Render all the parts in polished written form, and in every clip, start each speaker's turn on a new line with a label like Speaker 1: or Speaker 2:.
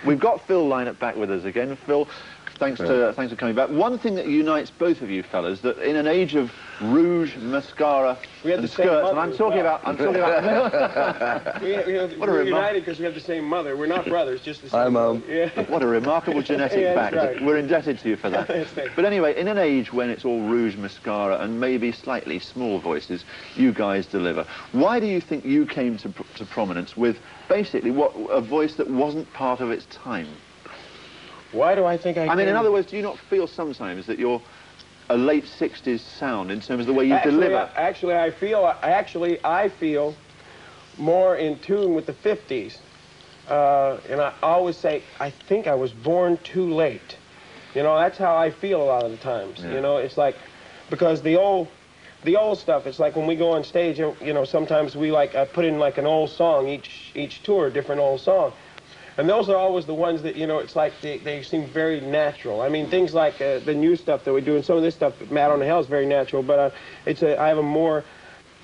Speaker 1: We've got Phil Lynott back with us again. Phil, thanks for coming back. One thing that unites both of you fellas, that in an age of rouge, mascara, and skirts, and I'm talking about.
Speaker 2: We're united because we have the same mother. We're not brothers, just the same.
Speaker 3: Hi, Mum.
Speaker 2: Yeah.
Speaker 1: What a remarkable genetic fact.
Speaker 2: Right.
Speaker 1: We're indebted to you for that. But anyway, in an age when it's all rouge, mascara, and maybe slightly small voices, you guys deliver. Why do you think you came to prominence with basically a voice that wasn't part of its time?
Speaker 2: Why do I think I
Speaker 1: mean, in other words, do you not feel sometimes that you're a late 60s sound in terms of the way you deliver?
Speaker 2: Actually, I feel more in tune with the 50s. And I always say, I think I was born too late. You know, that's how I feel a lot of the times. Yeah. You know, it's like, because the old stuff, it's like when we go on stage, you know, sometimes we put in like an old song, each tour, a different old song. And those are always the ones that, you know, it's like they seem very natural. I mean, things like the new stuff that we do, and some of this stuff, Mad on the Hell, is very natural, but I have a more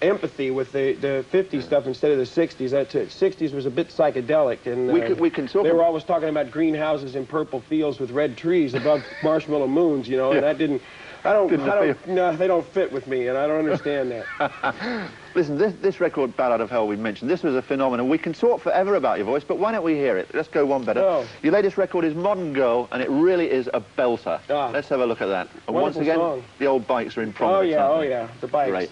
Speaker 2: empathy with the 50s stuff instead of the 60s. That 60s was a bit psychedelic, and
Speaker 1: we can talk.
Speaker 2: They were always talking about greenhouses in purple fields with red trees above marshmallow moons, you know, and that didn't. No, they don't fit with me, and I don't understand that.
Speaker 1: Listen, this record, Ballad of Hell, we mentioned, this was a phenomenon. We can talk forever about your voice, but why don't we hear it? Let's go one better.
Speaker 2: Oh.
Speaker 1: Your latest record is Modern Girl, and it really is a belter.
Speaker 2: Ah.
Speaker 1: Let's have a look at that. And once again,
Speaker 2: song.
Speaker 1: the old bikes are in prominence.
Speaker 2: Oh yeah, the bikes.
Speaker 1: Great.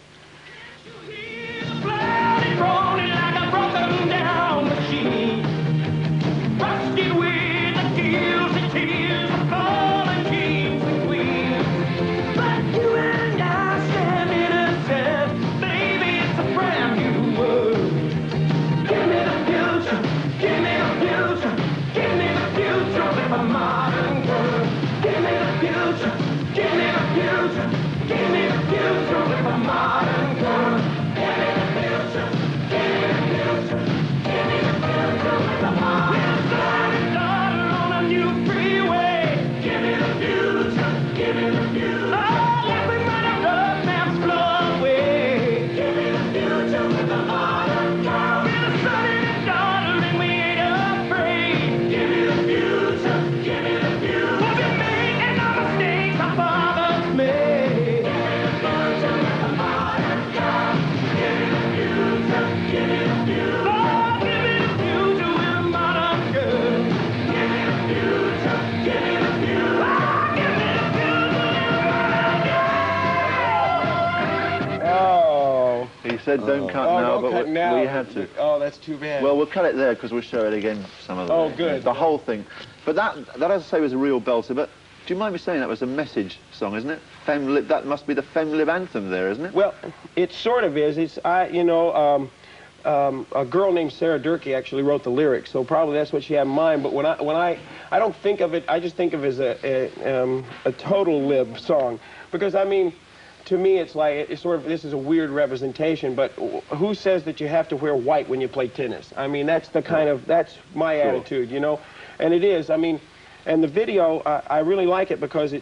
Speaker 1: Said don't cut now, but we had to.
Speaker 2: Oh, that's too bad.
Speaker 1: Well, we'll cut it there because we'll show it again some of the
Speaker 2: Oh, good.
Speaker 1: The whole thing. But that, as I say, was a real belter. But do you mind me saying that was a message song, isn't it? Femlib, that must be the Femlib anthem there, isn't it?
Speaker 2: Well, it sort of is. It's, you know, a girl named Sarah Durkee actually wrote the lyrics, so probably that's what she had in mind. But when I don't think of it, I just think of it as a total lib song, because I mean, to me, it's like, it's sort of, this is a weird representation, but who says that you have to wear white when you play tennis? I mean, that's the kind of, that's my attitude, you know? And it is, I mean, and the video, I really like it because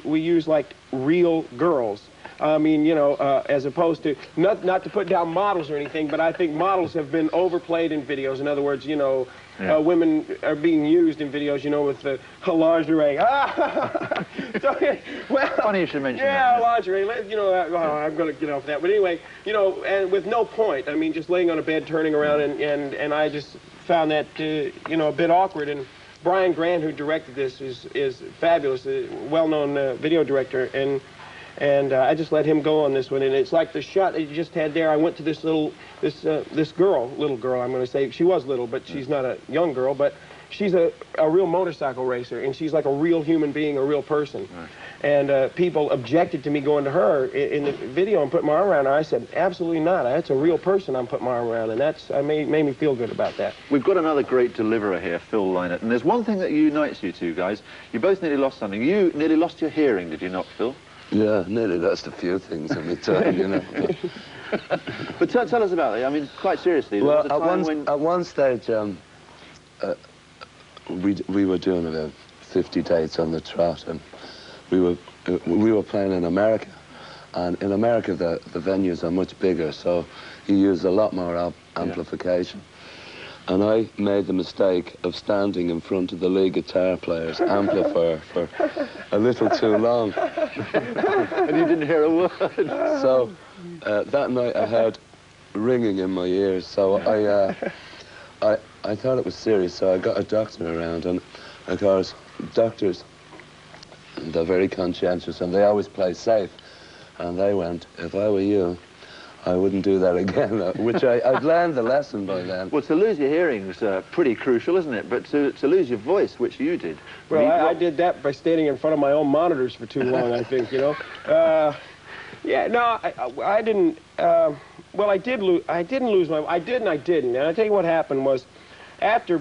Speaker 2: we use like real girls. I mean, you know, as opposed to, not to put down models or anything, but I think models have been overplayed in videos. In other words, you know, women are being used in videos, you know, with the lingerie. So, well,
Speaker 1: funny you should mention that.
Speaker 2: Yeah, lingerie. You know, I'm going to get off that. But anyway, you know, and with no point. I mean, just laying on a bed, turning around, and I just found that, you know, a bit awkward. And Brian Grant, who directed this, is fabulous, a well-known video director, and I just let him go on this one. And it's like the shot that you just had there. I went to this little girl, I'm going to say. She was little, but she's not a young girl, but she's a real motorcycle racer, and she's like a real human being, a real person. Right. And people objected to me going to her in the video and putting my arm around her. I said, absolutely not. That's a real person I'm putting my arm around, and that's made me feel good about that.
Speaker 1: We've got another great deliverer here, Phil Lynott, and there's one thing that unites you two guys. You both nearly lost something. You nearly lost your hearing, did you not, Phil?
Speaker 3: Yeah, nearly lost a few things in return, you know.
Speaker 1: But tell us about it. I mean, quite seriously.
Speaker 3: Well, at one stage, we were doing about 50 dates on the trot, and we were playing in America, and in America the venues are much bigger, so you use a lot more amplification. and I made the mistake of standing in front of the lead guitar player's amplifier for a little too long.
Speaker 1: And you didn't hear a word.
Speaker 3: So that night I heard ringing in my ears, so I thought it was serious, so I got a doctor around, and of course, doctors, they're very conscientious, and they always play safe. And they went, if I were you, I wouldn't do that again, which I'd learned the lesson by then.
Speaker 1: Well, to lose your hearing's pretty crucial, isn't it? But to lose your voice, which you did.
Speaker 2: Well, I did that by standing in front of my own monitors for too long, I think, you know. Yeah, no, I didn't. Well, I didn't lose my. I did and I didn't. And I tell you what happened was, after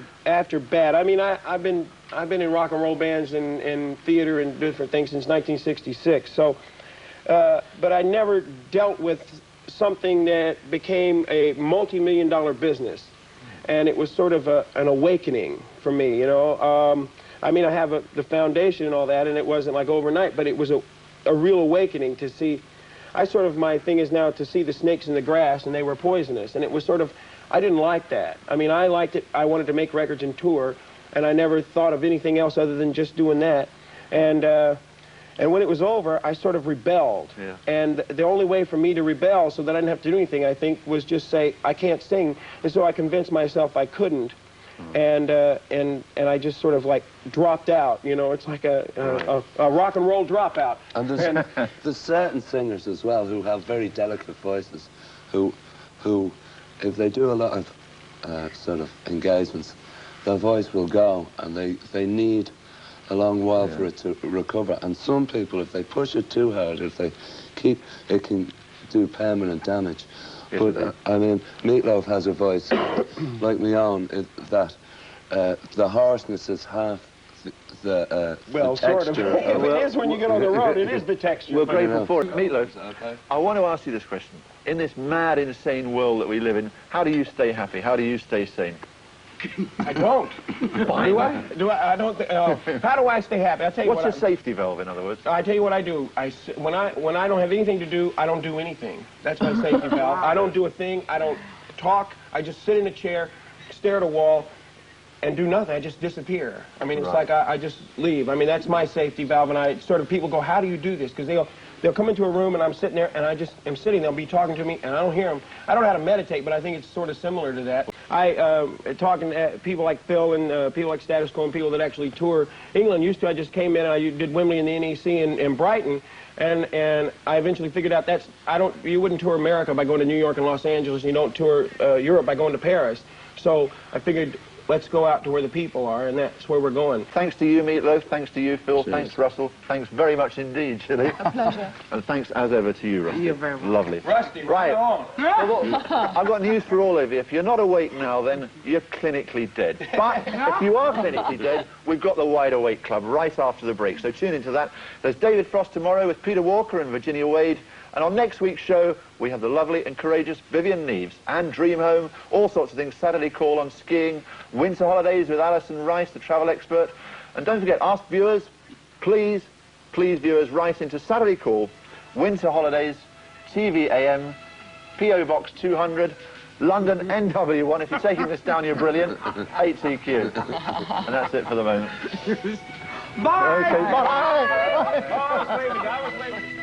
Speaker 2: Bad. I mean, I've been in rock and roll bands and theater and different things since 1966. So, but I never dealt with something that became a multi-million-dollar business, and it was sort of an awakening for me. You know, I mean, I have the foundation and all that, and it wasn't like overnight, but it was a real awakening to see. My thing is now to see the snakes in the grass, and they were poisonous. And it was sort of, I didn't like that. I mean, I liked it. I wanted to make records and tour, and I never thought of anything else other than just doing that. And when it was over, I sort of rebelled. Yeah. And the only way for me to rebel so that I didn't have to do anything, I think, was just say, I can't sing. And so I convinced myself I couldn't. And I just sort of like dropped out, you know. It's like a rock and roll dropout.
Speaker 3: And there's certain singers as well who have very delicate voices, who if they do a lot of sort of engagements, their voice will go, and they need a long while for it to recover. And some people, if they push it too hard, if they keep, it can do permanent damage. Yes, but, I mean, Meatloaf has a voice like my own, that the hoarseness is half the
Speaker 2: sort
Speaker 3: texture.
Speaker 2: of. It is when you get on the road, it is the texture.
Speaker 1: We're grateful for it. Meatloaf, I want to ask you this question. In this mad, insane world that we live in, how do you stay happy? How do you stay sane?
Speaker 2: I don't. Why? Do I? I don't. How do I stay happy? I'll tell you
Speaker 1: What's your safety valve, in other words?
Speaker 2: I tell you what I do. When I don't have anything to do, I don't do anything. That's my safety valve. I don't do a thing. I don't talk. I just sit in a chair, stare at a wall, and do nothing. I just disappear. I mean, it's like I just leave. I mean, that's my safety valve. And I sort of, people go, how do you do this? Because they'll come into a room and I'm sitting there and I just am sitting. They'll be talking to me and I don't hear them. I don't know how to meditate, but I think it's sort of similar to that. Talking to people like Phil and people like Status Quo and people that actually tour England. I just came in and I did Wembley and the NEC in Brighton, and I eventually figured out you wouldn't tour America by going to New York and Los Angeles, and you don't tour Europe by going to Paris. So I figured, let's go out to where the people are, and that's where we're going.
Speaker 1: Thanks to you, Meatloaf. Thanks to you, Phil. Cheers. Thanks, Russell. Thanks very much indeed, Chili.
Speaker 4: A pleasure.
Speaker 1: And thanks, as ever, to you, Rusty.
Speaker 4: You're very welcome.
Speaker 1: Lovely.
Speaker 2: Rusty,
Speaker 1: right
Speaker 2: on.
Speaker 1: Well, I've got news for all of you. If you're not awake now, then you're clinically dead. But if you are clinically dead, we've got the Wide Awake Club right after the break. So tune into that. There's David Frost tomorrow with Peter Walker and Virginia Wade. And on next week's show, we have the lovely and courageous Vivian Neves and Dream Home, all sorts of things, Saturday Call on skiing, winter holidays with Alison Rice, the travel expert. And don't forget, ask viewers, please viewers, write into Saturday Call, winter holidays, TV AM, P.O. Box 200, London NW1. If you're taking this down, you're brilliant. 8TQ. And that's it for the moment.
Speaker 2: Bye!
Speaker 1: Okay, bye!
Speaker 2: I was waiting.